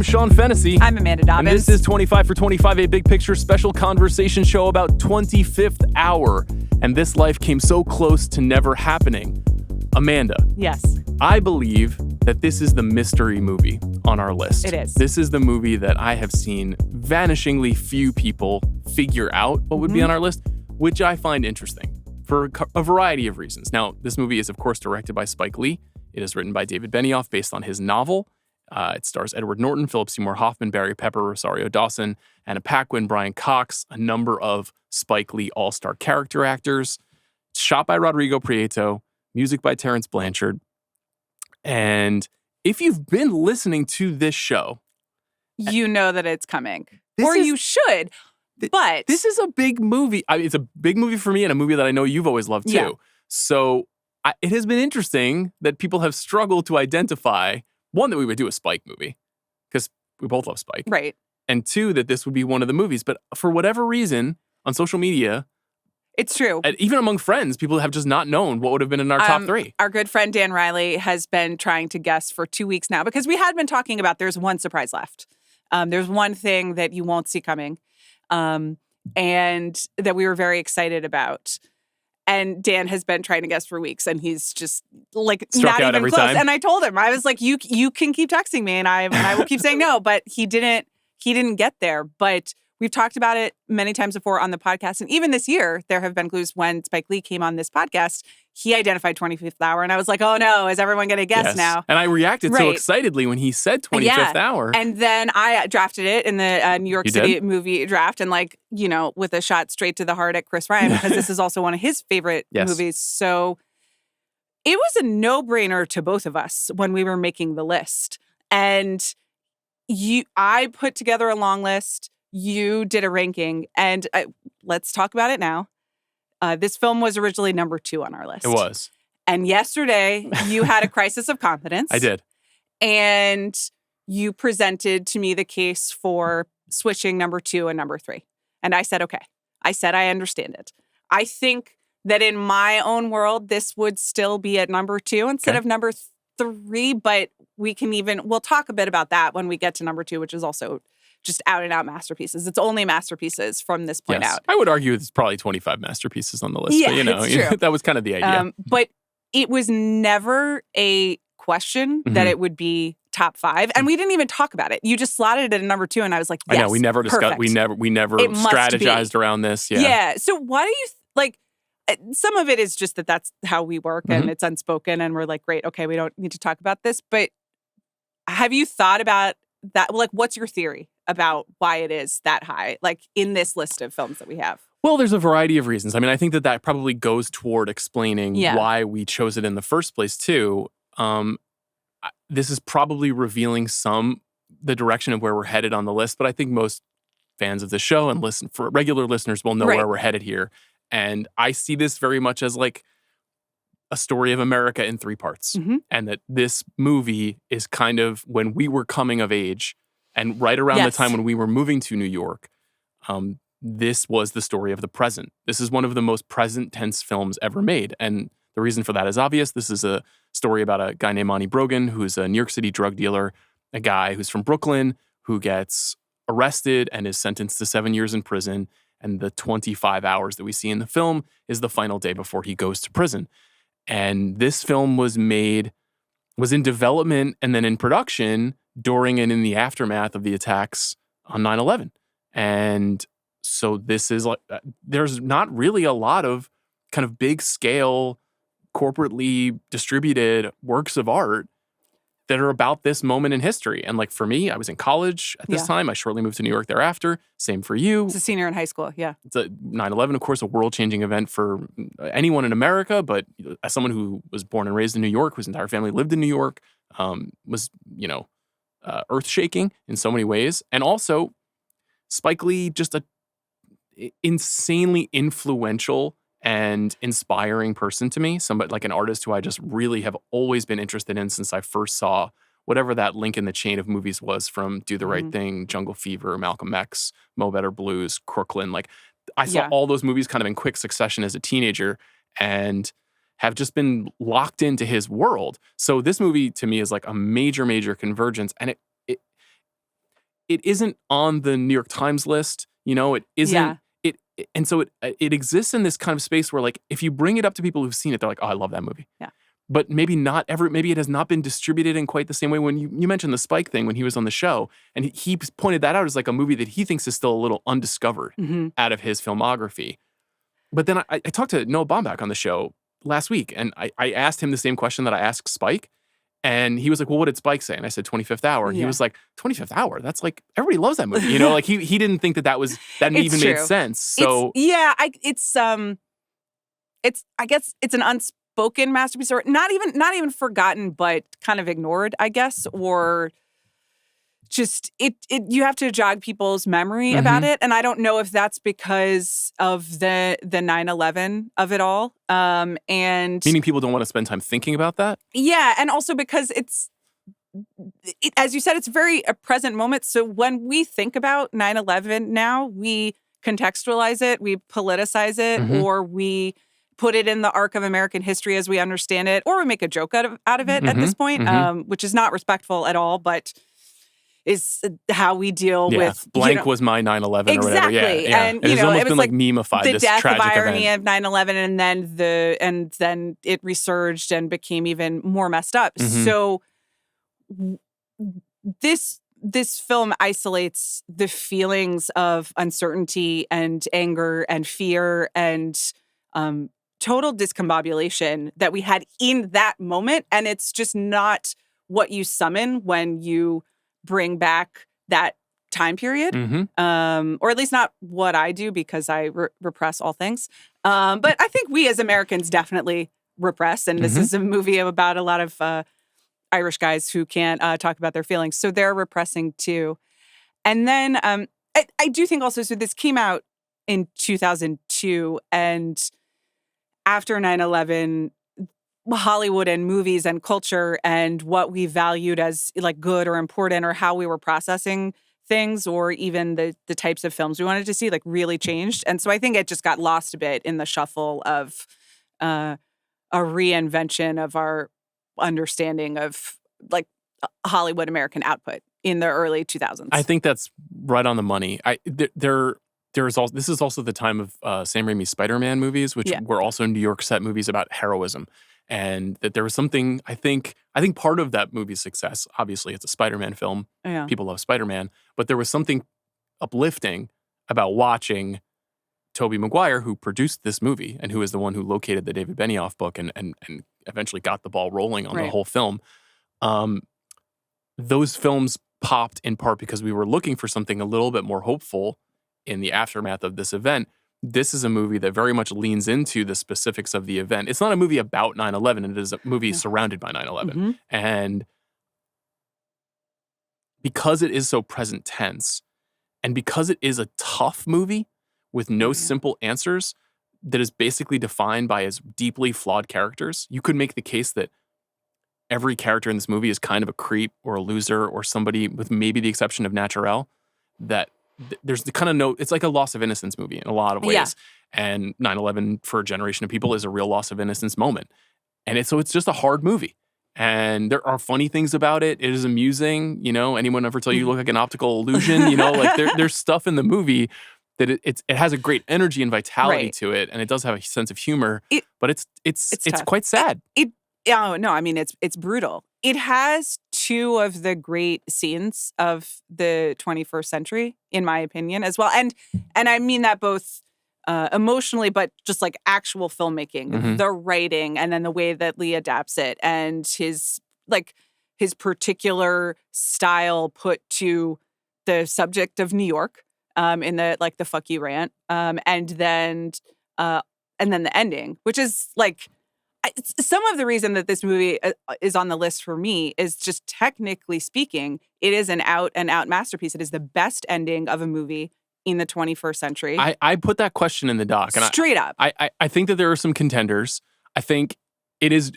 Sean Fennessey. I'm Amanda Dobbins. And this is 25 for 25, a big picture special conversation show about 25th Hour. And this life came so close to never happening. Amanda. Yes. I believe that this is the mystery movie on our list. It is. This is the movie that I have seen vanishingly few people figure out what would be on our list, which I find interesting for a variety of reasons. Now, this movie is, of course, directed by Spike Lee. It is written by David Benioff based on his novel. It stars Edward Norton, Philip Seymour Hoffman, Barry Pepper, Rosario Dawson, Anna Paquin, Brian Cox, a number of Spike Lee all-star character actors. It's shot by Rodrigo Prieto, music by Terrence Blanchard. And if you've been listening to this show, you know that it's coming. You should. But this is a big movie. It's a big movie for me and a movie that I know you've always loved too. Yeah. So it has been interesting that people have struggled to identify, one, that we would do a Spike movie, because we both love Spike. Right. And two, that this would be one of the movies. But for whatever reason, on social media, it's true. And even among friends, people have just not known what would have been in our top three. Our good friend Dan Riley has been trying to guess for 2 weeks now, because we had been talking about there's one surprise left. There's one thing that you won't see coming, and that we were very excited about. And Dan has been trying to guess for weeks, and he's just like Struck not out even every close. time. And I told him, I was like, "You can keep texting me, and I will keep saying no." But he didn't get there. But we've talked about it many times before on the podcast, and even this year, there have been clues. When Spike Lee came on this podcast, he identified 25th Hour, and I was like, "Oh no, is everyone going to guess now?" And I reacted so excitedly when he said 25th Hour. And then I drafted it in the New York City movie draft, and with a shot straight to the heart at Chris Ryan, because this is also one of his favorite movies. So it was a no-brainer to both of us when we were making the list. And I put together a long list. You did a ranking, and let's talk about it now. This film was originally number 2 on our list. It was. And yesterday, you had a crisis of confidence. I did. And you presented to me the case for switching number 2 and number 3. And I said, okay. I said, I understand it. I think that in my own world, this would still be at number 2 instead of number 3. But we'll talk a bit about that when we get to number 2, which is also just out and out masterpieces. It's only masterpieces from this point out. I would argue it's probably 25 masterpieces on the list. Yeah, but it's true. That was kind of the idea. But it was never a question that it would be top 5. And we didn't even talk about it. You just slotted it at number 2, and I was like, yes, I know, we never discussed, perfect. we never strategized around this. Yeah. So why do you, some of it is just that's how we work, and it's unspoken, and we're like, great, okay, we don't need to talk about this. But have you thought about that? What's your theory about why it is that high, in this list of films that we have? Well, there's a variety of reasons. I mean, I think that probably goes toward explaining why we chose it in the first place, too. This is probably revealing the direction of where we're headed on the list, but I think most fans of the show and for regular listeners will know where we're headed here. And I see this very much as a story of America in 3 parts. And that this movie is kind of when we were coming of age, and right around the time when we were moving to New York, this was the story of the present. This is one of the most present tense films ever made. And the reason for that is obvious. This is a story about a guy named Monty Brogan, who's a New York City drug dealer, a guy who's from Brooklyn, who gets arrested and is sentenced to 7 years in prison. And the 25 hours that we see in the film is the final day before he goes to prison. And this film was in development and then in production during and in the aftermath of the attacks on 9/11. And so this is there's not really a lot of kind of big scale, corporately distributed works of art that are about this moment in history. And for me, I was in college at this time. I shortly moved to New York thereafter. Same for you. It's a senior in high school, yeah. It's 9/11, of course, a world-changing event for anyone in America, but as someone who was born and raised in New York, whose entire family lived in New York, was, earth-shaking in so many ways. And also, Spike Lee, just a insanely influential and inspiring person to me. Somebody like an artist who I just really have always been interested in since I first saw whatever that link in the chain of movies was, from Do the Right Thing, Jungle Fever, Malcolm X, Mo Better Blues, Crooklyn. I saw all those movies kind of in quick succession as a teenager, and have just been locked into his world. So this movie to me is a major, major convergence. And it isn't on the New York Times list. You know, it isn't. Yeah. And so it exists in this kind of space where, like, if you bring it up to people who've seen it, they're like, oh, I love that movie. Yeah. But maybe maybe it has not been distributed in quite the same way. When you mentioned the Spike thing when he was on the show, and he pointed that out as like a movie that he thinks is still a little undiscovered out of his filmography. But then I talked to Noah Baumbach on the show last week, and I asked him the same question that I asked Spike. And he was like, well, what did Spike say? And I said, 25th Hour. And he was like, 25th Hour? That's like, everybody loves that movie. You know, like he didn't think that even made sense. So I guess it's an unspoken masterpiece, or not even forgotten, but kind of ignored, I guess, or just you have to jog people's memory about it. And I don't know if that's because of the 9/11 of it all. And meaning people don't want to spend time thinking about that? Yeah. And also because as you said, it's very a present moment. So when we think about 9/11 now, we contextualize it, we politicize it, or we put it in the arc of American history as we understand it, or we make a joke out of it at this point, which is not respectful at all, but is how we deal with blank was my 9/11 exactly. or whatever. Yeah. And it has almost been like memeified, the this death tragic of irony event. of 9/11, and then it resurged and became even more messed up. So this film isolates the feelings of uncertainty and anger and fear and total discombobulation that we had in that moment, and it's just not what you summon when you bring back that time period, or at least not what I do, because I repress all things. But I think we as Americans definitely repress, and this is a movie about a lot of Irish guys who can't talk about their feelings, so they're repressing too. And then I do think also, so this came out in 2002, and after 9/11, Hollywood and movies and culture and what we valued as like good or important, or how we were processing things, or even the types of films we wanted to see, like really changed. And so I think it just got lost a bit in the shuffle of a reinvention of our understanding of like Hollywood American output in the early 2000s. I think that's right on the money. This is also the time of Sam Raimi's Spider-Man movies, which were also New York set movies about heroism. And that there was something, I think part of that movie's success, obviously it's a Spider-Man film. Yeah. People love Spider-Man. But there was something uplifting about watching Tobey Maguire, who produced this movie and who is the one who located the David Benioff book and eventually got the ball rolling on the whole film. Those films popped in part because we were looking for something a little bit more hopeful in the aftermath of this event. This is a movie that very much leans into the specifics of the event. It's not a movie about 9/11. It is a movie surrounded by 9/11. And because it is so present tense, and because it is a tough movie with no simple answers that is basically defined by its deeply flawed characters, you could make the case that every character in this movie is kind of a creep or a loser or somebody, with maybe the exception of Naturel, that there's the kind of it's like a loss of innocence movie in a lot of ways. Yeah. And 9/11 for a generation of people is a real loss of innocence moment. And so it's just a hard movie. And there are funny things about it. It is amusing. You know, anyone ever tell you look like an optical illusion? You know, like there's stuff in the movie that it has a great energy and vitality to it. And it does have a sense of humor, but it's quite sad. I mean, it's brutal. It has two of the great scenes of the 21st century, in my opinion, as well. And I mean that both emotionally, but just like actual filmmaking, the writing, and then the way that Lee adapts it, and his particular style put to the subject of New York, in the fuck you rant, and then the ending, which is like. Some of the reason that this movie is on the list for me is just technically speaking, it is an out-and-out masterpiece. It is the best ending of a movie in the 21st century. I put that question in the doc. And straight up. I think that there are some contenders. I think it is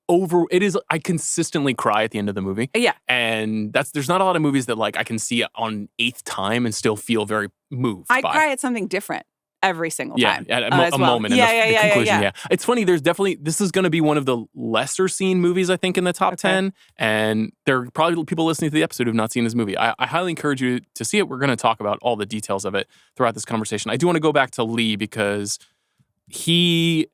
I consistently cry at the end of the movie. Yeah. And there's not a lot of movies that like I can see on eighth time and still feel very moved I cry at something different every single time. Yeah, at a moment in the conclusion. Yeah. It's funny, this is going to be one of the lesser seen movies, I think, in the top 10. And there are probably people listening to the episode who have not seen this movie. I highly encourage you to see it. We're going to talk about all the details of it throughout this conversation. I do want to go back to Lee because I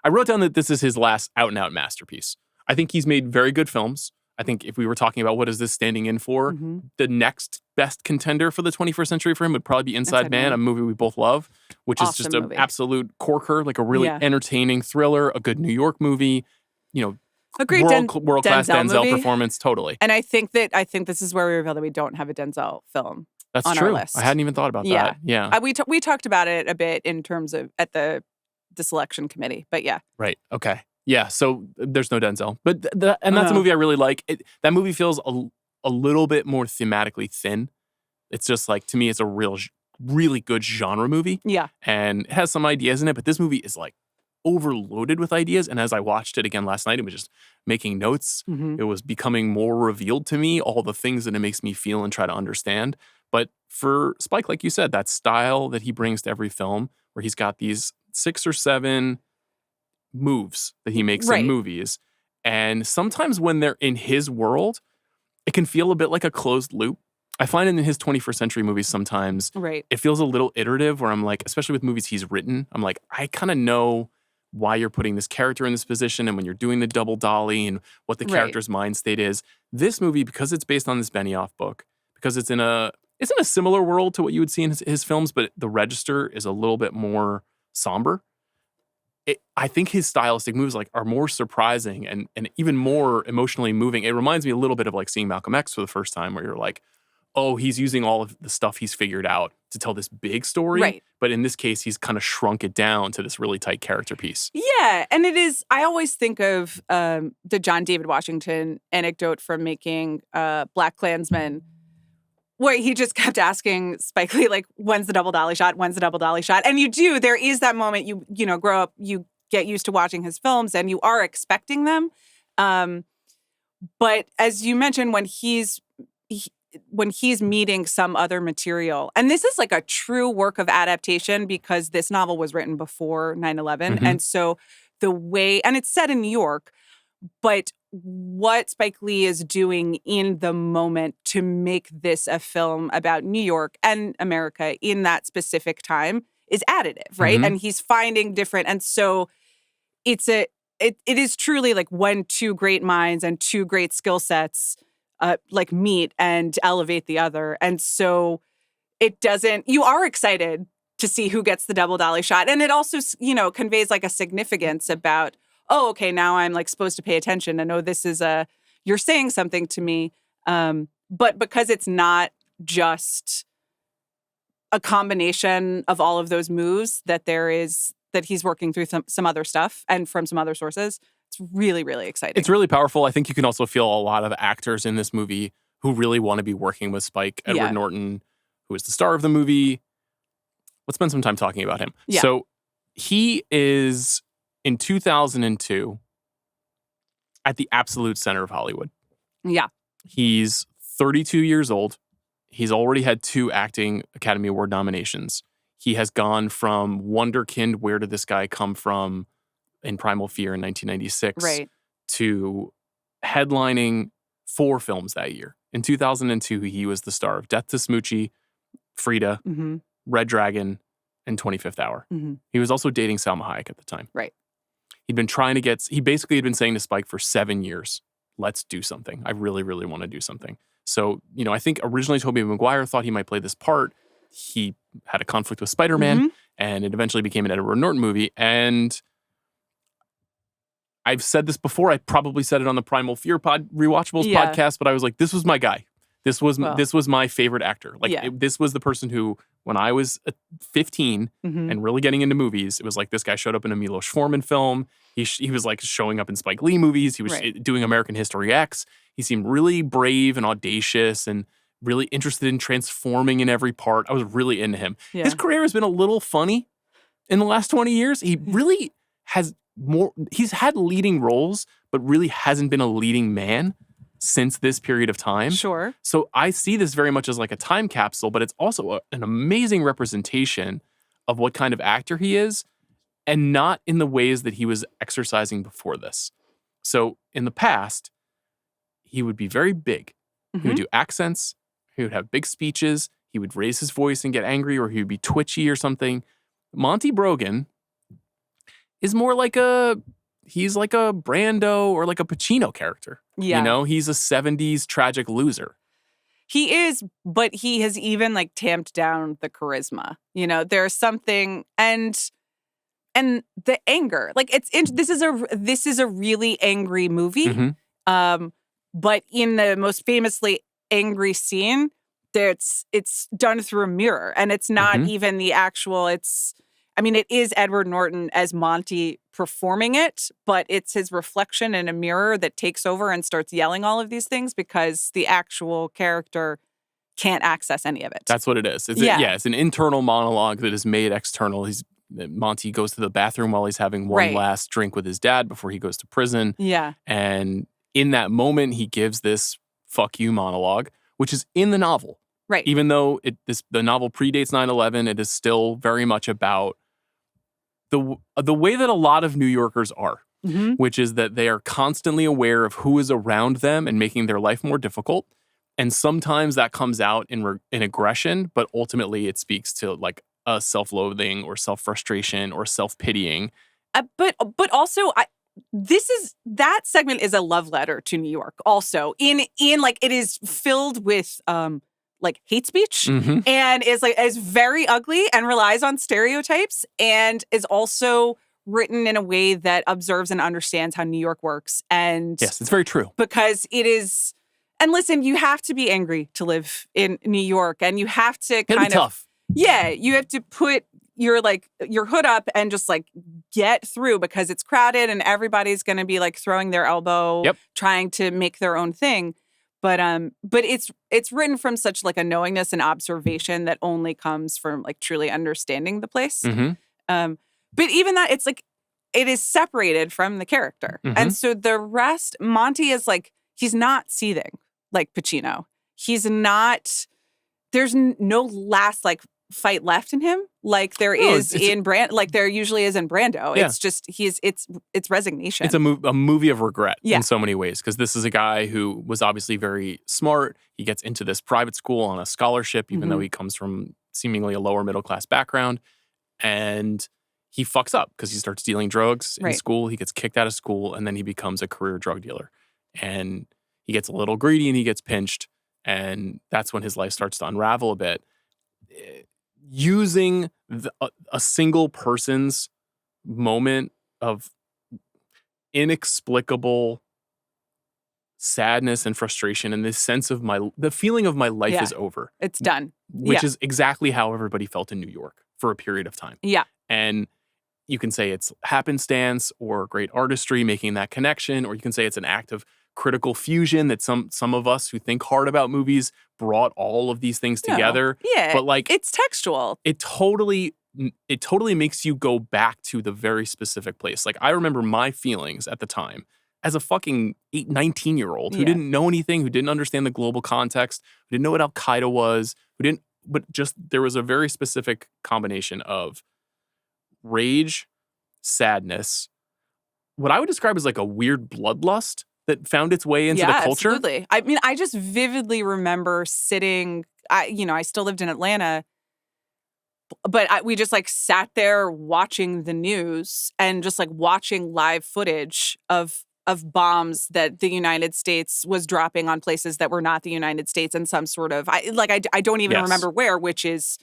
wrote down that this is his last out-and-out masterpiece. I think he's made very good films. I think if we were talking about what is this standing in for, the next best contender for the 21st century for him would probably be Inside Man, a movie we both love, which is just an absolute corker, like a really entertaining thriller, a good New York movie, a great world-class Denzel performance, totally. And I think this is where we reveal that we don't have a Denzel film on true. Our list. I hadn't even thought about that. Yeah. We talked about it a bit in terms of at the selection committee, but yeah. Right. Okay. Yeah. So there's no Denzel, but that's a movie I really like. That movie feels a little bit more thematically thin. It's just like, to me, it's a really good genre movie. Yeah. And it has some ideas in it, but this movie is like overloaded with ideas. And as I watched it again last night, it was just making notes. It was becoming more revealed to me, all the things that it makes me feel and try to understand. But for Spike, like you said, that style that he brings to every film, where he's got these 6 or 7 moves that he makes in movies. And sometimes when they're in his world, it can feel a bit like a closed loop. I find in his 21st century movies sometimes it feels a little iterative, where I'm like, especially with movies he's written, I'm like, I kind of know why you're putting this character in this position and when you're doing the double dolly and what the character's mind state is. This movie, because it's based on this Benioff book, because it's in a similar world to what you would see in his films, but the register is a little bit more somber. I think his stylistic moves are more surprising and even more emotionally moving. It reminds me a little bit of like seeing Malcolm X for the first time, where you're like, oh, he's using all of the stuff he's figured out to tell this big story. Right. But in this case, he's kind of shrunk it down to this really tight character piece. Yeah. And it is, I always think of the John David Washington anecdote from making Black Klansman, where he just kept asking Spike Lee, like, when's the double dolly shot? When's the double dolly shot? And there is that moment, you grow up, you get used to watching his films and you are expecting them. But as you mentioned, when he's meeting some other material, and this is like a true work of adaptation because this novel was written before 9/11. And so and it's set in New York, but what Spike Lee is doing in the moment to make this a film about New York and America in that specific time is additive, right? And he's finding different, and so it is truly like when two great minds and two great skill sets meet and elevate the other. And so you are excited to see who gets the double dolly shot. And it also, conveys like a significance about, oh, okay, now I'm like supposed to pay attention and know this is you're saying something to me. But because it's not just a combination of all of those moves, that he's working through some other stuff and from some other sources. It's really, really exciting. It's really powerful. I think you can also feel a lot of actors in this movie who really want to be working with Spike. Edward Norton, who is the star of the movie. Let's spend some time talking about him. Yeah. So he is, in 2002, at the absolute center of Hollywood. Yeah. He's 32 years old. He's already had 2 acting Academy Award nominations. He has gone from wonderkind, where did this guy come from, in Primal Fear in 1996, to headlining 4 films that year. In 2002, he was the star of Death to Smoochie, Frida, Red Dragon, and 25th Hour. He was also dating Salma Hayek at the time. Right. He basically had been saying to Spike for 7 years, let's do something. I really, really want to do something. So, I think originally Tobey Maguire thought he might play this part. He had a conflict with Spider-Man, and it eventually became an Edward Norton movie. And I've said this before. I probably said it on the Primal Fear Rewatchables podcast, but I was like, this was my guy. This was my favorite actor. This was the person who, when I was 15 and really getting into movies, it was like this guy showed up in a Milos Forman film. He was like showing up in Spike Lee movies. He was doing American History X. He seemed really brave and audacious and really interested in transforming in every part. I was really into him. Yeah. His career has been a little funny in the last 20 years. He really has he's had leading roles, but really hasn't been a leading man since this period of time. Sure. So I see this very much as like a time capsule, but it's also an amazing representation of what kind of actor he is, and not in the ways that he was exercising before this. So in the past, he would be very big. He would do accents. He would have big speeches. He would raise his voice and get angry, or he would be twitchy or something. Monty Brogan is more like he's like a Brando or like a Pacino character. Yeah. You know, he's a 70s tragic loser. He is, but he has even like tamped down the charisma. You know, there's something and the anger. Like this is a really angry movie. But in the most famously angry scene, it's done through a mirror, and it's not even the actual. It is Edward Norton as Monty performing it, but it's his reflection in a mirror that takes over and starts yelling all of these things because the actual character can't access any of it. That's what it is. It's an internal monologue that is made external. Monty goes to the bathroom while he's having one last drink with his dad before he goes to prison. Yeah. And in that moment, he gives this fuck you monologue, which is in the novel. Right. Even though the novel predates 9/11, it is still very much about the way that a lot of New Yorkers are, which is that they are constantly aware of who is around them and making their life more difficult. And sometimes that comes out in aggression, but ultimately it speaks to like a self-loathing or self-frustration or self-pitying. But also, that segment is a love letter to New York. Also, in like it is filled with like hate speech and is very ugly and relies on stereotypes and is also written in a way that observes and understands how New York works. And yes, it's very true because it is. And listen, you have to be angry to live in New York, and you have to kind of tough. Yeah, you have to put your hood up and just like get through because it's crowded and everybody's going to be like throwing their elbow, trying to make their own thing. But it's written from such like a knowingness and observation that only comes from like truly understanding the place. But even that, it's like it is separated from the character, and so the rest, Monty is like he's not seething like Pacino. He's not. There's no last like fight left in him like there is in like there usually is in Brando. Yeah. It's just it's resignation. It's a movie of regret in so many ways, because this is a guy who was obviously very smart. He gets into this private school on a scholarship, even though he comes from seemingly a lower middle class background, and he fucks up because he starts dealing drugs in school. He gets kicked out of school, and then he becomes a career drug dealer, and he gets a little greedy and he gets pinched, and that's when his life starts to unravel a bit. Using a single person's moment of inexplicable sadness and frustration and this sense of the feeling of my life is over. It's done. Which is exactly how everybody felt in New York for a period of time. Yeah. And you can say it's happenstance or great artistry making that connection, or you can say it's an act of critical fusion that some of us who think hard about movies brought all of these things together. Yeah, but like it's textual. It totally makes you go back to the very specific place. Like I remember my feelings at the time as a fucking 19-year-old who didn't know anything, who didn't understand the global context, who didn't know what Al Qaeda was, but just there was a very specific combination of rage, sadness, what I would describe as like a weird bloodlust that found its way into the culture. Absolutely. I mean, I just vividly remember sitting, I still lived in Atlanta, but we just like sat there watching the news and just like watching live footage of bombs that the United States was dropping on places that were not the United States in some sort of, I don't even remember where, which is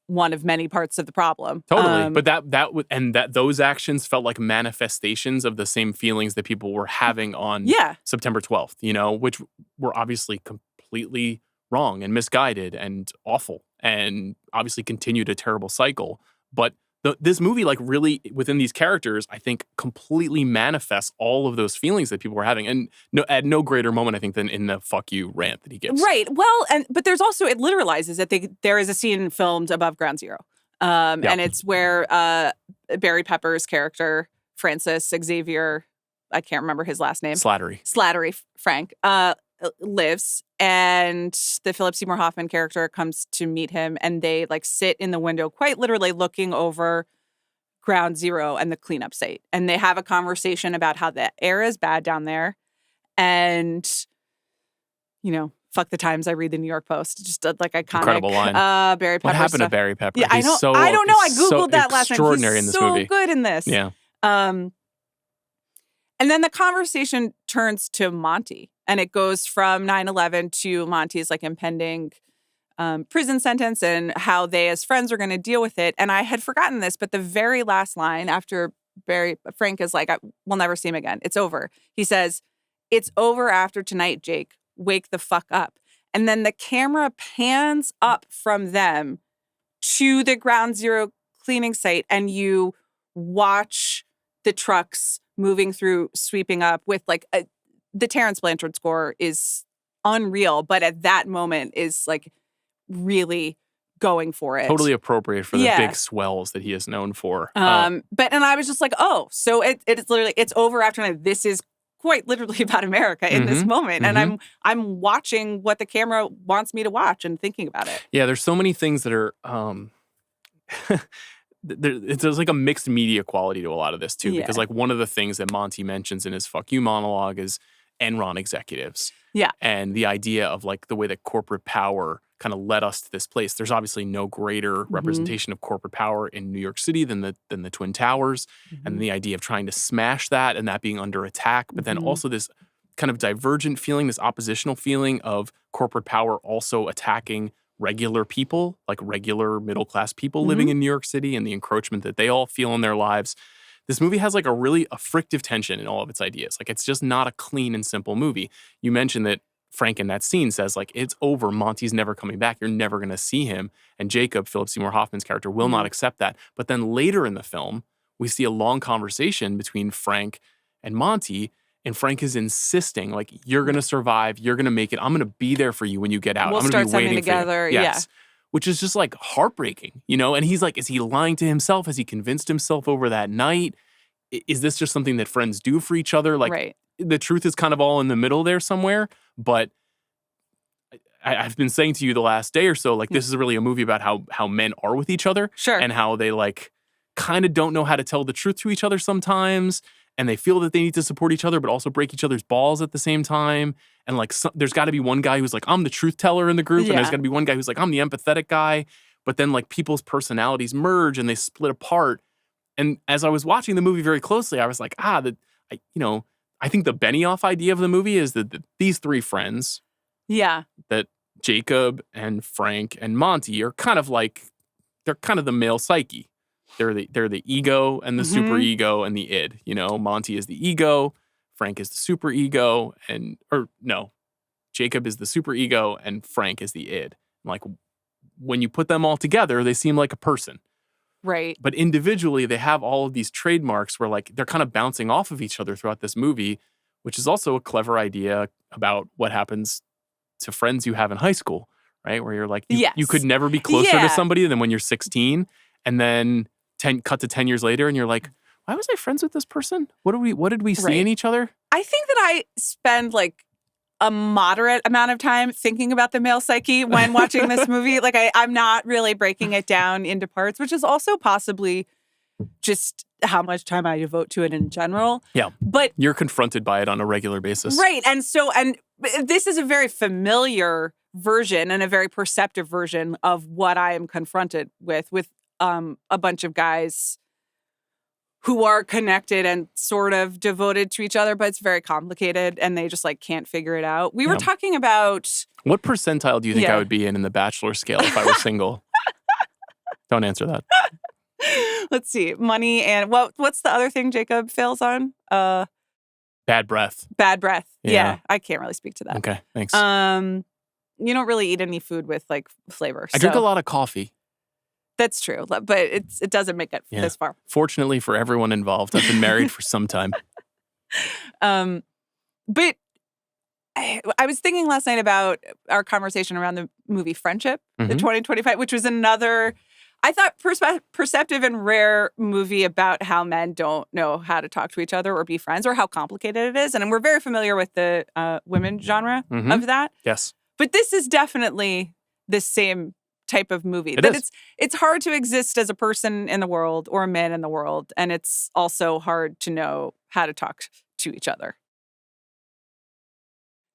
one of many parts of the problem. Totally. But those actions felt like manifestations of the same feelings that people were having on September 12th, which were obviously completely wrong and misguided and awful and obviously continued a terrible cycle. But this movie, like really within these characters, I think completely manifests all of those feelings that people were having. And at no greater moment, I think, than in the fuck you rant that he gives. Right. Well, but there's also, it literalizes that there is a scene filmed above Ground Zero. And it's where Barry Pepper's character, Francis Xavier, I can't remember his last name. Slattery Frank, lives. and the Philip Seymour Hoffman character comes to meet him, and they like sit in the window, quite literally looking over Ground Zero and the cleanup site. And they have a conversation about how the air is bad down there. And, you know, fuck the Times, I read the New York Post. Just like iconic. Incredible line. Barry Pepper What happened stuff. to Barry Pepper? Yeah, I don't know. I Googled that last night. Extraordinary in this movie. So good in this. Yeah. And then the conversation turns to Monty, and it goes from 9/11 to Monty's like impending prison sentence and how they as friends are going to deal with it. And I had forgotten this, but the very last line after Frank is like, we'll never see him again. It's over. He says, "It's over after tonight, Jake. Wake the fuck up." And then the camera pans up from them to the Ground Zero cleaning site, and you watch the trucks moving through, sweeping up with like the Terrence Blanchard score is unreal, but at that moment is like really going for it. Totally appropriate for the big swells that he is known for. And I was just like, oh, so it's literally, it's over after night. This is quite literally about America in this moment. And I'm watching what the camera wants me to watch and thinking about it. Yeah, there's so many things that are there's like a mixed media quality to a lot of this too, because like one of the things that Monty mentions in his "fuck you" monologue is Enron executives. Yeah. And the idea of like the way that corporate power kind of led us to this place. There's obviously no greater representation of corporate power in New York City than the Twin Towers, and the idea of trying to smash that and that being under attack, but then also this kind of divergent feeling, this oppositional feeling of corporate power also attacking regular people, like regular middle-class people living in New York City, and the encroachment that they all feel in their lives. This movie has like a frictive tension in all of its ideas. Like it's just not a clean and simple movie. You mentioned that Frank in that scene says like, it's over, Monty's never coming back, you're never going to see him. And Jacob, Philip Seymour Hoffman's character, will not accept that. But then later in the film, we see a long conversation between Frank and Monty, and Frank is insisting, like, you're going to survive, you're going to make it, I'm going to be there for you when you get out. We'll I'm going to be waiting together, for you. Yes. Which is just like heartbreaking, you know? And he's like, is he lying to himself? Has he convinced himself over that night? Is this just something that friends do for each other? Like, the truth is kind of all in the middle there somewhere. But I've been saying to you the last day or so, like, this is really a movie about how men are with each other. Sure. And how they, like, kind of don't know how to tell the truth to each other sometimes. And they feel that they need to support each other, but also break each other's balls at the same time. And like, there's got to be one guy who's like, I'm the truth teller in the group. And there's got to be one guy who's like, I'm the empathetic guy. But then like people's personalities merge and they split apart. And as I was watching the movie very closely, I was like, I think the Benioff idea of the movie is that these three friends, that Jacob and Frank and Monty are kind of like, they're kind of the male psyche. They're the ego and the super ego and the id. You know, Monty is the ego, Frank is the super ego, Jacob is the super ego and Frank is the id. Like, when you put them all together, they seem like a person. Right. But individually, they have all of these trademarks where like they're kind of bouncing off of each other throughout this movie, which is also a clever idea about what happens to friends you have in high school, right? Where you're like, you could never be closer to somebody than when you're 16, and then cut to 10 years later, and you're like, why was I friends with this person? What did we see in each other? I think that I spend like a moderate amount of time thinking about the male psyche when watching this movie. Like I'm not really breaking it down into parts, which is also possibly just how much time I devote to it in general. Yeah. But you're confronted by it on a regular basis. Right. And this is a very familiar version and a very perceptive version of what I am confronted with a bunch of guys who are connected and sort of devoted to each other, but it's very complicated and they just like can't figure it out. We were talking about... What percentile do you think I would be in the Bachelor scale if I was single? Don't answer that. Let's see. Money and... What's the other thing Jacob fails on? Bad breath. Bad breath. Yeah. I can't really speak to that. Okay, thanks. You don't really eat any food with like flavor. I drink a lot of coffee. That's true, but it doesn't make it this far. Fortunately for everyone involved, I've been married for some time. But I was thinking last night about our conversation around the movie Friendship, the 2025, which was another, I thought, perceptive and rare movie about how men don't know how to talk to each other or be friends or how complicated it is. And we're very familiar with the women genre of that. Yes. But this is definitely the same type of movie. It's hard to exist as a person in the world or a man in the world, and it's also hard to know how to talk to each other.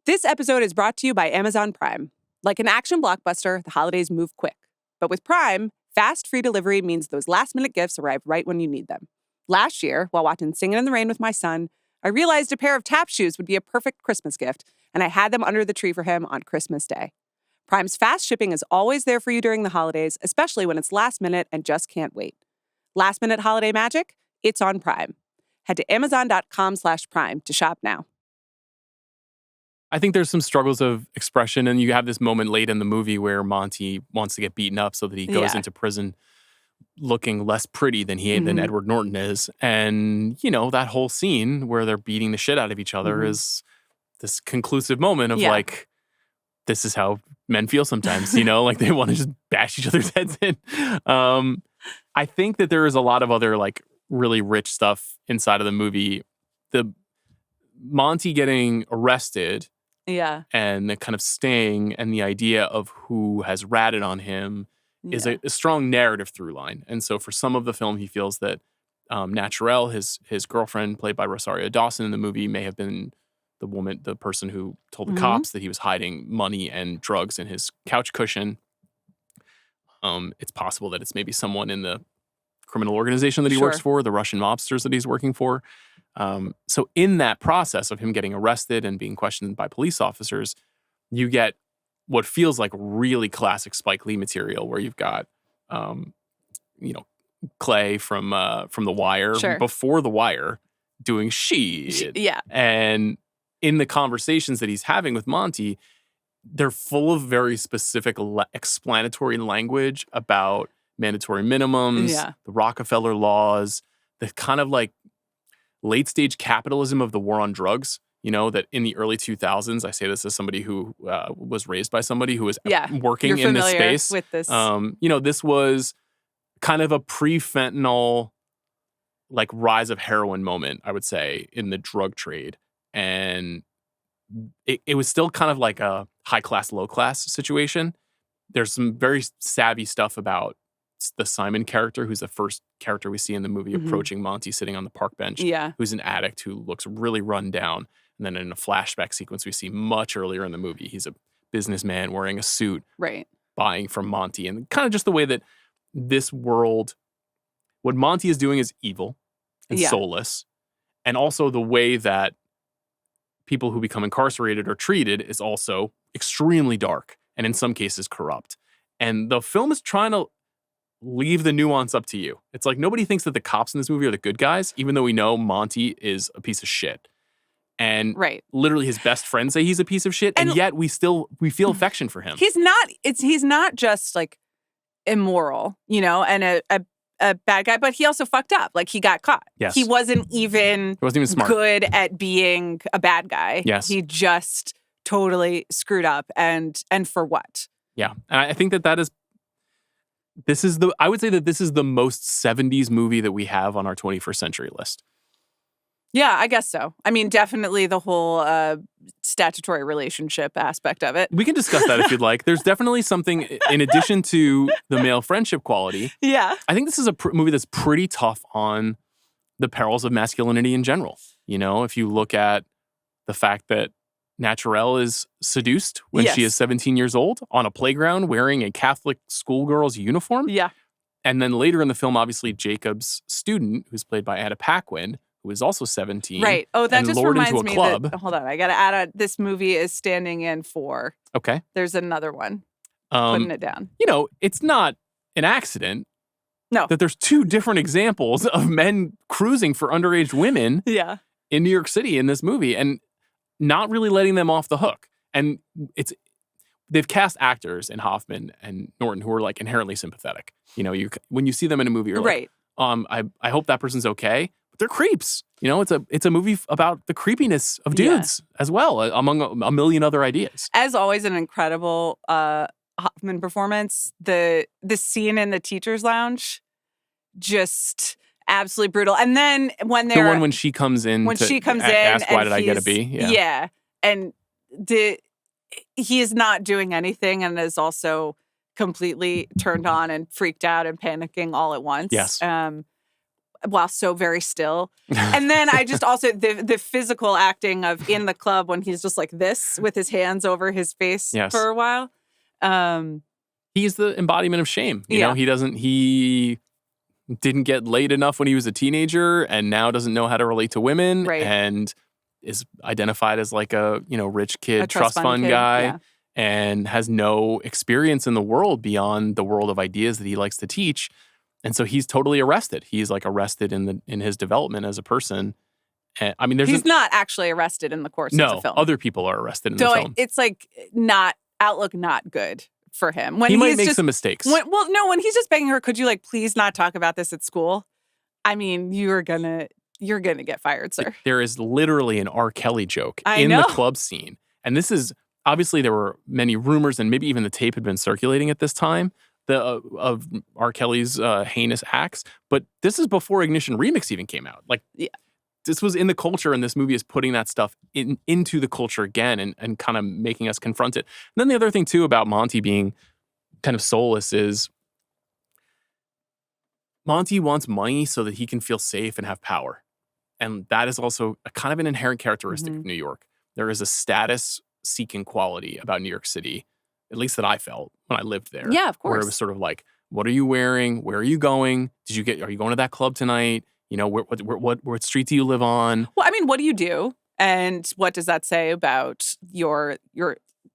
This episode is brought to you by Amazon Prime. Like an action blockbuster, the holidays move quick. But with Prime, fast, free delivery means those last-minute gifts arrive right when you need them. Last year, while watching Singin' in the Rain with my son, I realized a pair of tap shoes would be a perfect Christmas gift, and I had them under the tree for him on Christmas Day. Prime's fast shipping is always there for you during the holidays, especially when it's last minute and just can't wait. Last minute holiday magic? It's on Prime. Head to amazon.com/prime to shop now. I think there's some struggles of expression, and you have this moment late in the movie where Monty wants to get beaten up so that he goes into prison looking less pretty than than Edward Norton is. And, that whole scene where they're beating the shit out of each other is this conclusive moment of like, this is how men feel sometimes, like they want to just bash each other's heads in. I think that there is a lot of other like really rich stuff inside of the movie. The Monty getting arrested and the kind of sting and the idea of who has ratted on him is a strong narrative through line. And so for some of the film, he feels that Naturelle, his girlfriend, played by Rosario Dawson in the movie, may have been the person who told the cops that he was hiding money and drugs in his couch cushion. It's possible that it's maybe someone in the criminal organization that he works for, the Russian mobsters that he's working for. So in that process of him getting arrested and being questioned by police officers, you get what feels like really classic Spike Lee material, where you've got, Clay from The Wire, before The Wire, doing shit. And in the conversations that he's having with Monty, they're full of very specific explanatory language about mandatory minimums, the Rockefeller laws, the kind of like late stage capitalism of the war on drugs. That in the early 2000s, I say this as somebody who was raised by somebody who was working in this space. With this. This was kind of a pre-fentanyl, like rise of heroin moment, I would say, in the drug trade. And it was still kind of like a high class, low class situation. There's some very savvy stuff about the Simon character, who's the first character we see in the movie approaching Monty sitting on the park bench, who's an addict who looks really run down. And then in a flashback sequence we see much earlier in the movie, he's a businessman wearing a suit, buying from Monty. And kind of just the way that this world, what Monty is doing is evil and soulless. And also the way that people who become incarcerated are treated is also extremely dark and in some cases corrupt. And the film is trying to leave the nuance up to you. It's like nobody thinks that the cops in this movie are the good guys, even though we know Monty is a piece of shit. And literally his best friends say he's a piece of shit, and yet we feel affection for him. He's not just like immoral, and a bad guy, but he also fucked up. Like he got caught. Yes. He wasn't even smart. Good at being a bad guy. Yes. He just totally screwed up, and for what? Yeah. And I think I would say that this is the most 70s movie that we have on our 21st century list. Yeah, I guess so. I mean, definitely the whole statutory relationship aspect of it. We can discuss that if you'd like. There's definitely something, in addition to the male friendship quality. Yeah. I think this is a movie that's pretty tough on the perils of masculinity in general. If you look at the fact that Naturelle is seduced when she is 17 years old on a playground wearing a Catholic schoolgirl's uniform. Yeah. And then later in the film, obviously, Jacob's student, who's played by Anna Paquin, who is also 17. Right. Oh, that just reminds me that, hold on, I got to add this movie is standing in for. Okay. There's another one. Putting it down. It's not an accident. No. That there's two different examples of men cruising for underage women in New York City in this movie and not really letting them off the hook. And they've cast actors in Hoffman and Norton who are like inherently sympathetic. When you see them in a movie, you're like, I hope that person's okay. They're creeps. It's a movie about the creepiness of dudes as well, among a million other ideas. As always, an incredible Hoffman performance. The scene in the teacher's lounge, just absolutely brutal. And then when she comes in, ask why did I get a B? Yeah, and he is not doing anything and is also completely turned on and freaked out and panicking all at once. Yes. While so very still. And then I just also, the physical acting of in the club when he's just like this with his hands over his face for a while. He's the embodiment of shame. You know, he didn't get laid enough when he was a teenager and now doesn't know how to relate to women and is identified as like a, rich kid, trust fund guy and has no experience in the world beyond the world of ideas that he likes to teach. And so he's totally arrested. He's like arrested in his development as a person. And, I mean, he's not actually arrested in the course of the film. Other people are arrested in the film. It's like outlook not good for him. When he might make some mistakes. When he's just begging her, could you like please not talk about this at school? I mean, you're gonna get fired, sir. There is literally an R. Kelly joke in the club scene, and this is obviously there were many rumors, and maybe even the tape had been circulating at this time. Of R. Kelly's heinous acts, but this is before Ignition Remix even came out. This was in the culture, and this movie is putting that stuff into the culture again and kind of making us confront it. And then the other thing, too, about Monty being kind of soulless is Monty wants money so that he can feel safe and have power. And that is also a kind of an inherent characteristic of New York. There is a status-seeking quality about New York City, at least that I felt when I lived there. Yeah, of course. Where it was sort of like, what are you wearing? Where are you going? Are you going to that club tonight? What street do you live on? Well, I mean, what do you do? And what does that say about your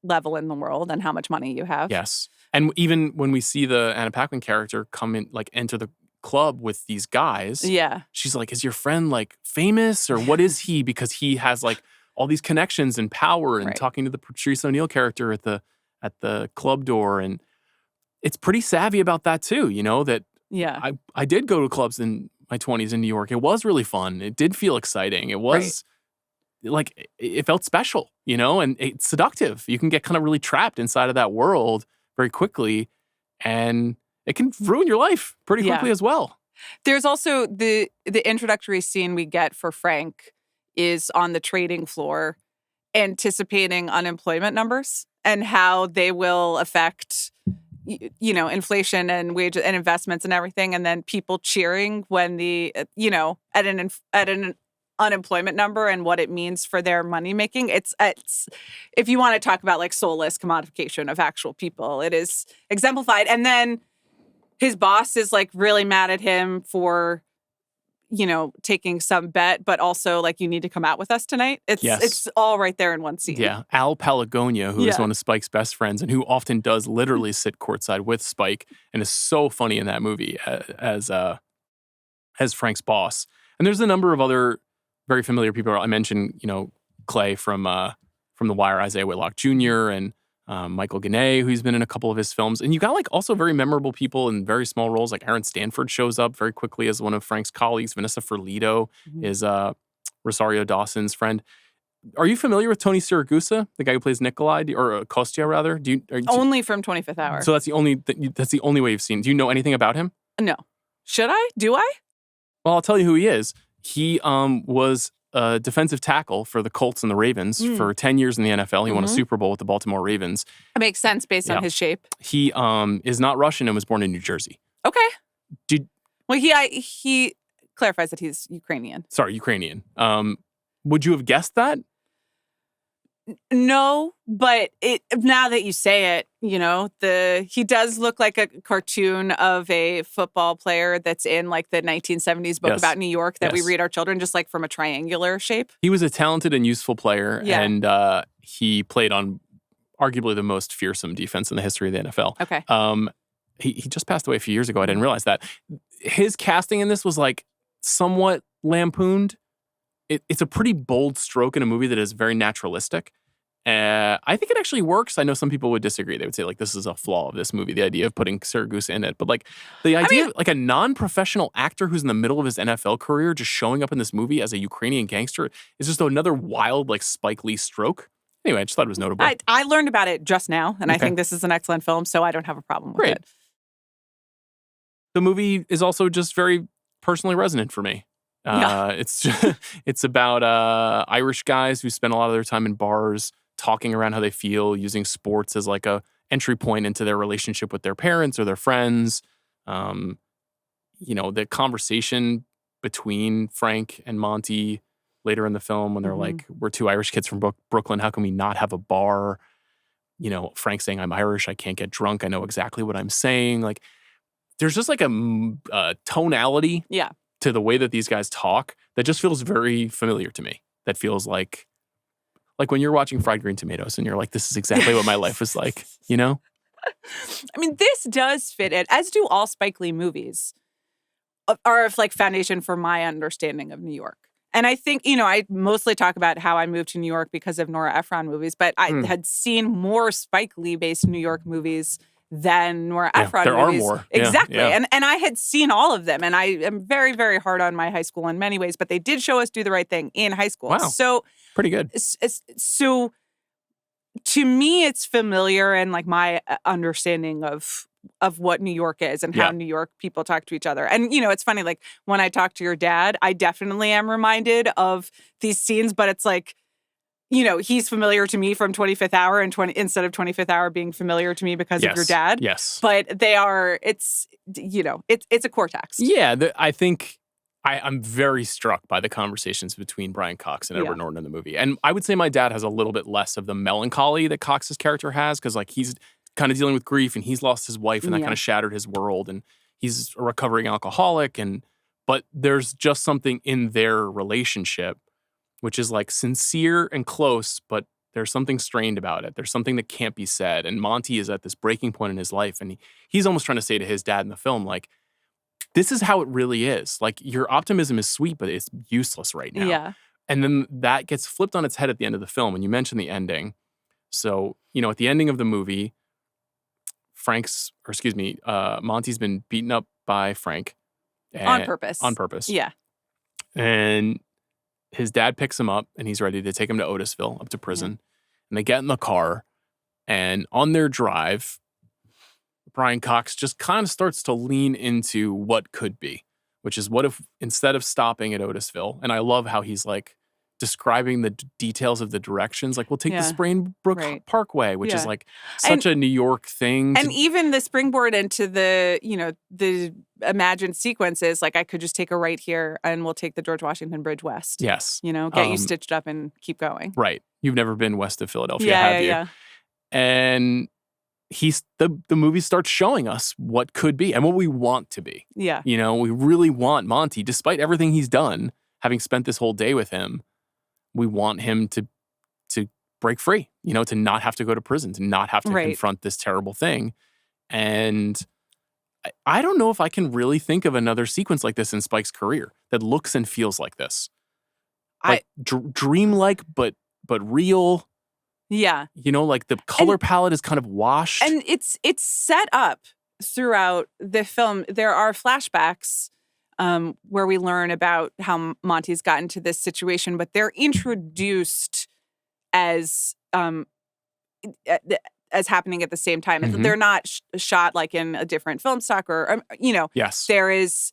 level in the world and how much money you have? Yes. And even when we see the Anna Paquin character come in, like enter the club with these guys. Yeah. She's like, is your friend like famous or what is he? Because he has like all these connections and power and talking to the Patrice O'Neal character at the club door. And it's pretty savvy about that too, that I did go to clubs in my 20s in New York. It was really fun. It did feel exciting. It was like, it felt special, and it's seductive. You can get kind of really trapped inside of that world very quickly and it can ruin your life pretty quickly as well. There's also the introductory scene we get for Frank is on the trading floor anticipating unemployment numbers and how they will affect inflation and wages and investments and everything, and then people cheering when at an unemployment number and what it means for their money making. It's if you want to talk about like soulless commodification of actual people, it is exemplified. And then his boss is like really mad at him for taking some bet, but also like, you need to come out with us tonight. It's all right there in one scene. Yeah. Al Palagonia, who is one of Spike's best friends and who often does literally sit courtside with Spike and is so funny in that movie as Frank's boss. And there's a number of other very familiar people. I mentioned, Clay from The Wire, Isaiah Whitlock Jr. and Michael Gannett, who's been in a couple of his films. And you got like also very memorable people in very small roles. Like Aaron Stanford shows up very quickly as one of Frank's colleagues. Vanessa Ferlito is Rosario Dawson's friend. Are you familiar with Tony Siragusa, the guy who plays Nikolai, or Kostya rather? Only from 25th Hour. So that's the only way you've seen. Do you know anything about him? No. Should I? Do I? Well, I'll tell you who he is. He was a defensive tackle for the Colts and the Ravens for 10 years in the NFL. He won a Super Bowl with the Baltimore Ravens. It makes sense based on his shape. He is not Russian and was born in New Jersey. Okay. He clarifies that he's Ukrainian. Sorry, Ukrainian. Would you have guessed that? No, but now that you say it, he does look like a cartoon of a football player that's in like the 1970s book about New York that we read our children, just like from a triangular shape. He was a talented and useful player, and he played on arguably the most fearsome defense in the history of the NFL. Okay. He just passed away a few years ago. I didn't realize that. His casting in this was like somewhat lampooned. It's a pretty bold stroke in a movie that is very naturalistic. I think it actually works. I know some people would disagree. They would say like this is a flaw of this movie, the idea of putting Siragusa in it. But like the idea of like a non-professional actor who's in the middle of his NFL career just showing up in this movie as a Ukrainian gangster is just another wild like Spike Lee stroke. Anyway, I just thought it was notable. I learned about it just now, and I think this is an excellent film, so I don't have a problem with it. The movie is also just very personally resonant for me. It's about Irish guys who spend a lot of their time in bars talking around how they feel, using sports as like a entry point into their relationship with their parents or their friends. The conversation between Frank and Monty later in the film when they're like, we're two Irish kids from Brooklyn. How can we not have a bar? Frank saying, I'm Irish. I can't get drunk. I know exactly what I'm saying. Like, there's just like a tonality to the way that these guys talk that just feels very familiar to me. That feels like when you're watching Fried Green Tomatoes and you're like, this is exactly what my life was like, I mean, this does fit it, as do all Spike Lee movies, are like foundation for my understanding of New York. And I think, I mostly talk about how I moved to New York because of Nora Ephron movies, but I had seen more Spike Lee-based New York movies than Nora Ephron movies. There are more. Exactly. Yeah. And I had seen all of them. And I am very, very hard on my high school in many ways, but they did show us Do the Right Thing in high school. Wow. So pretty good. So to me, it's familiar and like my understanding of what New York is and how New York people talk to each other. And, it's funny, like when I talk to your dad, I definitely am reminded of these scenes, but it's like, he's familiar to me from 25th Hour and instead of 25th Hour being familiar to me because of your dad. Yes. But it's a cortex. Yeah. I think I'm very struck by the conversations between Brian Cox and Edward Norton in the movie. And I would say my dad has a little bit less of the melancholy that Cox's character has because like he's kind of dealing with grief and he's lost his wife and that kind of shattered his world and he's a recovering alcoholic but there's just something in their relationship which is like sincere and close, but there's something strained about it. There's something that can't be said. And Monty is at this breaking point in his life and he's almost trying to say to his dad in the film like, this is how it really is. Like your optimism is sweet, but it's useless right now. Yeah. And then that gets flipped on its head at the end of the film. And you mentioned the ending. So, at the ending of the movie, Monty's been beaten up by Frank. On purpose. On purpose. Yeah. And his dad picks him up and he's ready to take him to Otisville, up to prison. And they get in the car and on their drive, Brian Cox just kind of starts to lean into what could be, which is what if instead of stopping at Otisville, and I love how he's like describing the details of the directions, like we'll take the Springbrook Parkway, which is like such a New York thing. And even the springboard into the, the imagined sequences, like I could just take a right here and we'll take the George Washington Bridge west. Yes. Get you stitched up and keep going. Right. You've never been west of Philadelphia, have you? Yeah. And the movie starts showing us what could be and what we want to be. Yeah. We really want Monty, despite everything he's done, having spent this whole day with him, we want him to break free, to not have to go to prison, to not have to confront this terrible thing. And I don't know if I can really think of another sequence like this in Spike's career that looks and feels like this. Like dreamlike, but real. Yeah. Like the color palette is kind of washed. And it's set up throughout the film. There are flashbacks where we learn about how Monty's gotten to this situation, but they're introduced as happening at the same time. Mm-hmm. They're not shot like in a different film stock or yes. There is.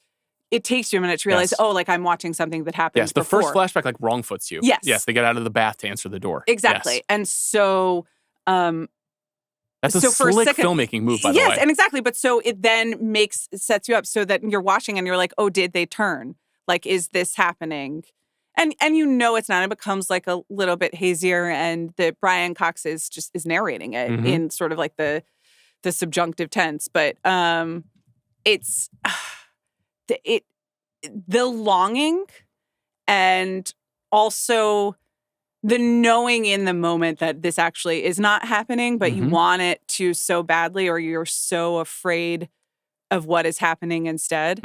It takes you a minute to realize, I'm watching something that happened. Yes, the first flashback like wrong foots you. Yes, they get out of the bath to answer the door. Exactly, yes. And so. That's a slick filmmaking move, by the way. Yes, and exactly. But so it then sets you up so that you're watching and you're like, oh, did they turn? Like, is this happening? And it's not. It becomes like a little bit hazier, and the Brian Cox is narrating it in sort of like the subjunctive tense. But it's the longing and also the knowing in the moment that this actually is not happening, but you want it to so badly, or you're so afraid of what is happening instead,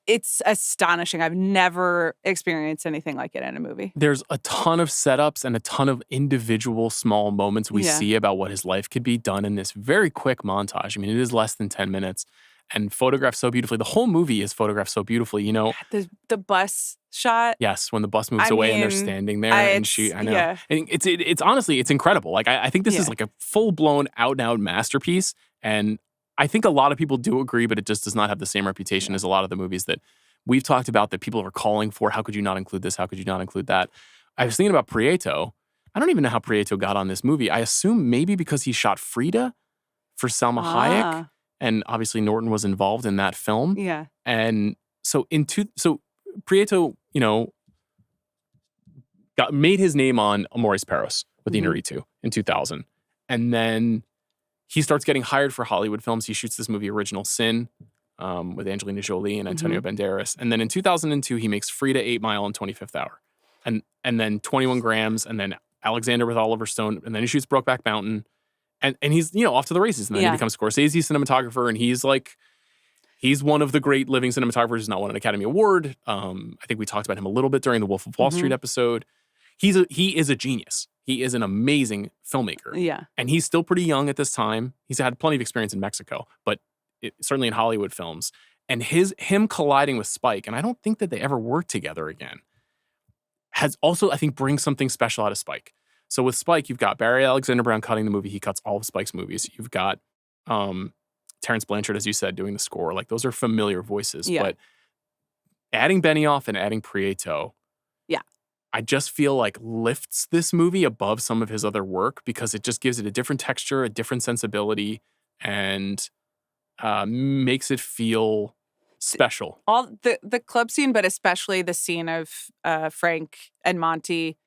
it's astonishing. I've never experienced anything like it in a movie. There's a ton of setups and a ton of individual small moments we see about what his life could be done in this very quick montage. I mean, it is less than 10 minutes. And photographed so beautifully. The whole movie is photographed so beautifully, The bus shot. Yes, when the bus moves away and they're standing there and I know. Yeah. And it's honestly, it's incredible. Like, I think this is like a full-blown out-and-out masterpiece. And I think a lot of people do agree, but it just does not have the same reputation as a lot of the movies that we've talked about that people are calling for. How could you not include this? How could you not include that? I was thinking about Prieto. I don't even know how Prieto got on this movie. I assume maybe because he shot Frida for Salma Hayek, and obviously Norton was involved in that film. Yeah. And so Prieto, made his name on Amores Perros with Inarritu in 2000. And then he starts getting hired for Hollywood films. He shoots this movie Original Sin with Angelina Jolie and Antonio Banderas. And then in 2002, he makes Frida, 8 Mile, and 25th Hour. And then 21 Grams, and then Alexander with Oliver Stone, and then he shoots Brokeback Mountain. And he's, off to the races. And then he becomes Scorsese cinematographer, and he's one of the great living cinematographers who's not won an Academy Award. I think we talked about him a little bit during the Wolf of Wall Street episode. He is a genius. He is an amazing filmmaker. Yeah. And he's still pretty young at this time. He's had plenty of experience in Mexico, but certainly in Hollywood films. And him colliding with Spike, and I don't think that they ever worked together again, has also, I think, brings something special out of Spike. So with Spike, you've got Barry Alexander Brown cutting the movie. He cuts all of Spike's movies. You've got Terrence Blanchard, as you said, doing the score. Like, those are familiar voices. Yeah. But adding Benioff and adding Prieto, I just feel like lifts this movie above some of his other work because it just gives it a different texture, a different sensibility, and makes it feel special. All the club scene, but especially the scene of Frank and Monty.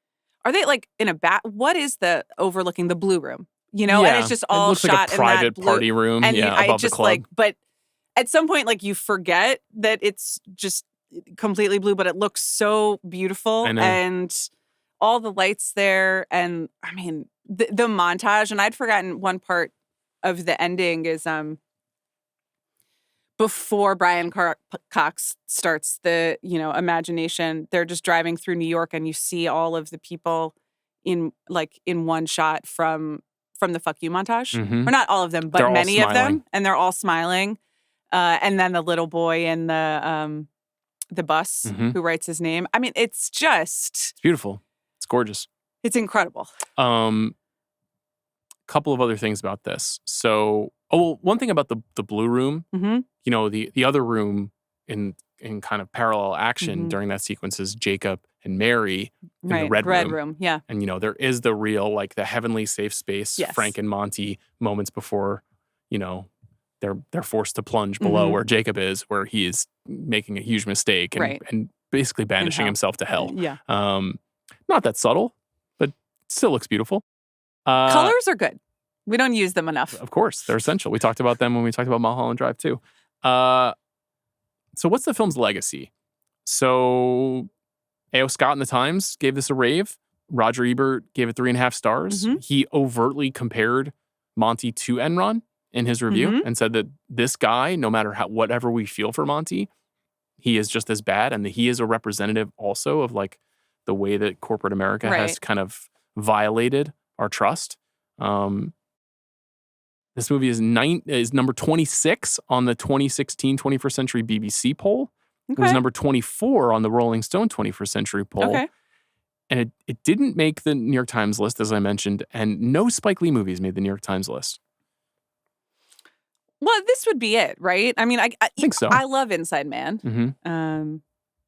Are they like in a what is the overlooking the blue room? And it's just all looks shot like a private in that blue, party room. And above the club. But at some point, like, you forget that it's just completely blue, but it looks so beautiful, and all the lights there, and I mean the montage. And I'd forgotten one part of the ending is before Brian Cox starts the imagination. They're just driving through New York, and you see all of the people in one shot from the Fuck You montage, or not all of them, but many of them, and they're all smiling. And then the little boy in the bus who writes his name. I mean, it's beautiful. It's gorgeous. It's incredible. Couple of other things about this. So, one thing about the blue room, the other room in kind of parallel action during that sequence is Jacob and Mary in the red room. Yeah. And, there is the real, like, the heavenly safe space, Frank and Monty moments before, they're forced to plunge below where Jacob is, where he is making a huge mistake and basically banishing himself to hell. Yeah. Not that subtle, but still looks beautiful. Colors are good. We don't use them enough. Of course, they're essential. We talked about them when we talked about Mulholland Drive too. So what's the film's legacy? So A.O. Scott in the Times gave this a rave. Roger Ebert gave it 3.5 stars. He overtly compared Monty to Enron in his review and said that this guy, no matter whatever we feel for Monty, he is just as bad, and that he is a representative also of, like, the way that corporate America has kind of violated our trust. This movie is number 26 on the 2016 21st Century BBC poll. Okay. It was number 24 on the Rolling Stone 21st Century poll. Okay. And it didn't make the New York Times list, as I mentioned, and no Spike Lee movies made the New York Times list. Well, this would be it, right? I mean, I think so. I love Inside Man. And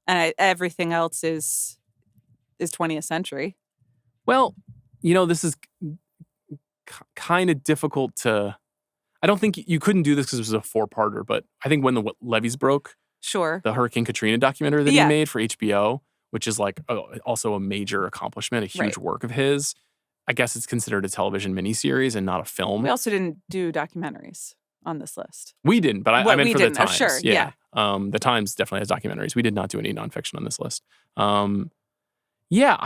everything else is 20th century. Well, this is kind of difficult to... I don't think you couldn't do this because it was a 4-parter, but I think When the Levees Broke, the Hurricane Katrina documentary that he made for HBO, which is like also a major accomplishment, a huge work of his. I guess it's considered a television miniseries and not a film. We also didn't do documentaries on this list. We didn't, but I meant for the Times. Sure, yeah. The Times definitely has documentaries. We did not do any nonfiction on this list. I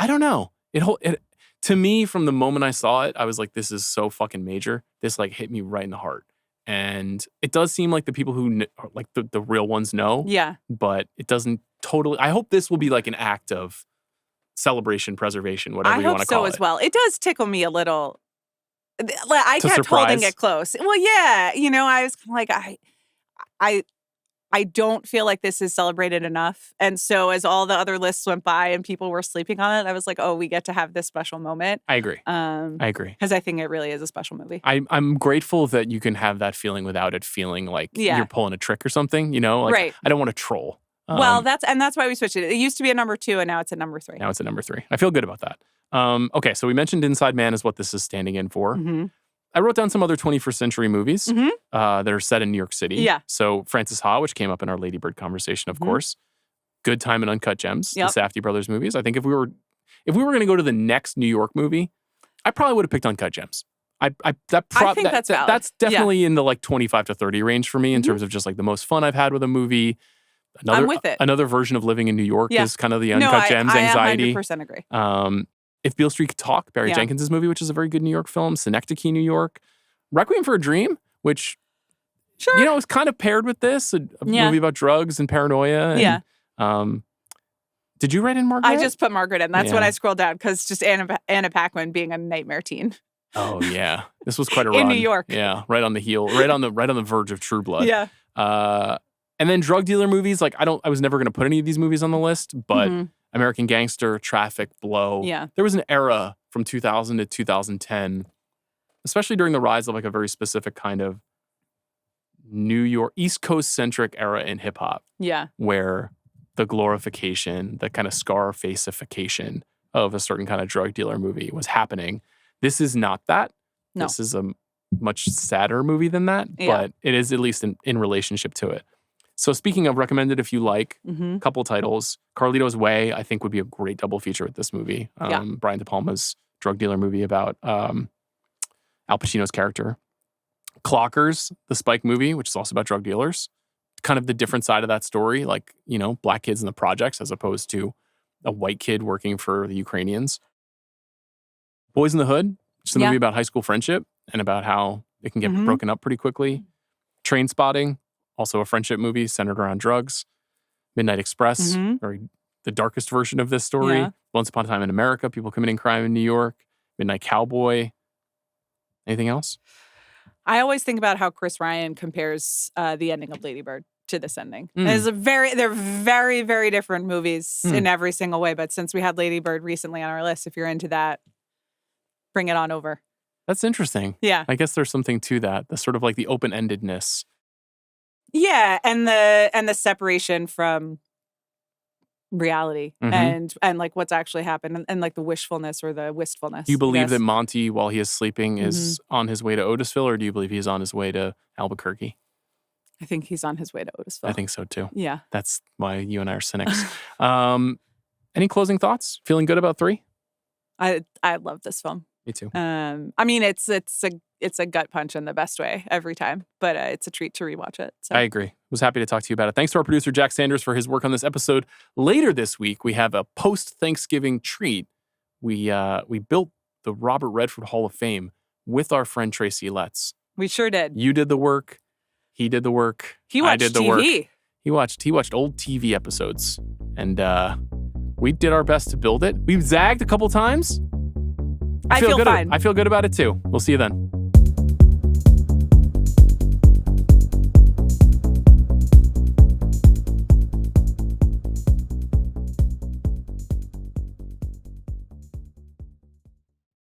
don't know. It to me, from the moment I saw it, I was like, this is so fucking major. This, like, hit me right in the heart. And it does seem like the people who, like, the real ones know. Yeah. But it doesn't totally... I hope this will be, like, an act of celebration, preservation, whatever you want to call it. I hope so as well. It does tickle me a little. I kept holding it close. Well, yeah. I was kind of like, I don't feel like this is celebrated enough. And so as all the other lists went by and people were sleeping on it, I was like, oh, we get to have this special moment. I agree. Because I think it really is a special movie. I'm grateful that you can have that feeling without it feeling like you're pulling a trick or something, Like, I don't want to troll. Well, that's why we switched it. It used to be a number 2, and now it's a number 3. Now it's a number 3. I feel good about that. Okay, so we mentioned Inside Man is what this is standing in for. Mm-hmm. I wrote down some other 21st century movies that are set in New York City. Yeah. So Frances Ha, which came up in our Lady Bird conversation, of course. Good Time and Uncut Gems, the Safdie brothers movies. I think if we were going to go to the next New York movie, I probably would have picked Uncut Gems. I think that's valid. That's definitely in the like 25 to 30 range for me in terms of just like the most fun I've had with a movie. I'm with it. Another version of Living in New York is kind of the Uncut Gems anxiety. I 100% agree. If Beale Street Could Talk, Barry Jenkins' movie, which is a very good New York film. Synecdoche, New York. Requiem for a Dream, which is kind of paired with this, a movie about drugs and paranoia. And, did you write in Margaret? I just put Margaret in. That's when I scrolled down because just Anna Paquin being a nightmare teen. Oh yeah, this was quite a run in New York. Yeah, right on the heel, right on the verge of True Blood. Yeah. And then drug dealer movies. Like I was never going to put any of these movies on the list, but American Gangster, Traffic, Blow. Yeah. There was an era from 2000 to 2010, especially during the rise of like a very specific kind of New York, East Coast centric era in hip hop. Yeah. Where the glorification, the kind of Scarface-ification of a certain kind of drug dealer movie was happening. This is not that. No. This is a much sadder movie than that, but it is at least in relationship to it. So speaking of recommended, if you like, a couple titles. Carlito's Way, I think, would be a great double feature with this movie. Brian De Palma's drug dealer movie about Al Pacino's character. Clockers, the Spike movie, which is also about drug dealers. Kind of the different side of that story, like, black kids in the projects as opposed to a white kid working for the Ukrainians. Boys in the Hood, which is a movie about high school friendship and about how it can get broken up pretty quickly. Train Spotting, also a friendship movie centered around drugs. Midnight Express, the darkest version of this story. Yeah. Once Upon a Time in America, people committing crime in New York. Midnight Cowboy. Anything else? I always think about how Chris Ryan compares the ending of Lady Bird to this ending. They're very, very different movies in every single way. But since we had Lady Bird recently on our list, if you're into that, bring it on over. That's interesting. Yeah. I guess there's something to that. The sort of like the open-endedness. Yeah, and the separation from reality and like what's actually happened and like the wishfulness or the wistfulness. Do you believe that Monty, while he is sleeping, is on his way to Otisville, or do you believe he's on his way to Albuquerque? I think he's on his way to Otisville. I think so too. Yeah. That's why you and I are cynics. Any closing thoughts? Feeling good about 3? I love this film. Me too. I mean, it's a gut punch in the best way every time, but it's a treat to rewatch it. So. I agree. Was happy to talk to you about it. Thanks to our producer, Jack Sanders, for his work on this episode. Later this week, we have a post-Thanksgiving treat. We built the Robert Redford Hall of Fame with our friend Tracy Letts. We sure did. You did the work. He did the work. I did the TV. Work. He watched old TV episodes, and we did our best to build it. We've zagged a couple times. I feel fine. I feel good about it too. We'll see you then.